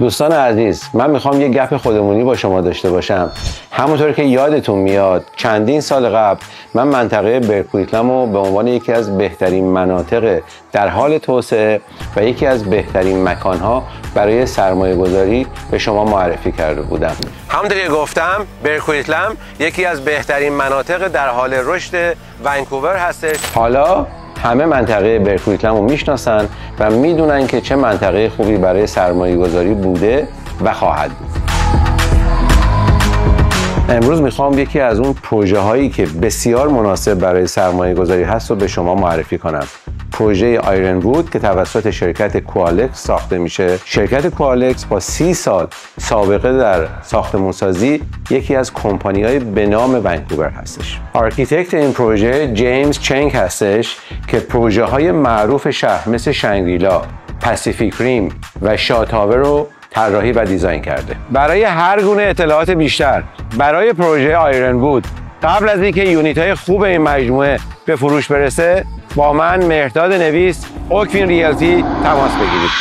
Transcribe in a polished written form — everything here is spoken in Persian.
دوستان عزیز، من میخوام یه گپ خودمونی با شما داشته باشم. همونطور که یادتون میاد چندین سال قبل من منطقه برکویتلم رو به عنوان یکی از بهترین مناطق در حال توسعه و یکی از بهترین مکانها برای سرمایه گذاری به شما معرفی کرده بودم. همونطور که گفتم برکویتلم یکی از بهترین مناطق در حال رشد ونکوور هستش. حالا همه منطقه برکویتلم رو میشناسن و میدونن که چه منطقه خوبی برای سرمایه گذاری بوده و خواهد بود. امروز میخوام یکی از اون پروژه هایی که بسیار مناسب برای سرمایه گذاری هست رو به شما معرفی کنم. پروژه آیرن‌وود که توسط شرکت کوالکس ساخته میشه. شرکت کوالکس با 30 سال سابقه در ساختمانسازی یکی از کمپانی‌های به نام ونکوور هستش. آرکیتکت این پروژه جیمز چنگ هستش که پروژه‌های معروف شهر مثل شنگریلا، پاسیفیک ریم و شاتاور رو طراحی و دیزاین کرده. برای هر گونه اطلاعات بیشتر برای پروژه آیرن‌وود قبل از اینکه یونیت‌های خوب این مجموعه به فروش برسه با من مهرداد نویس اوکوین ریالتی تماس بگیرید.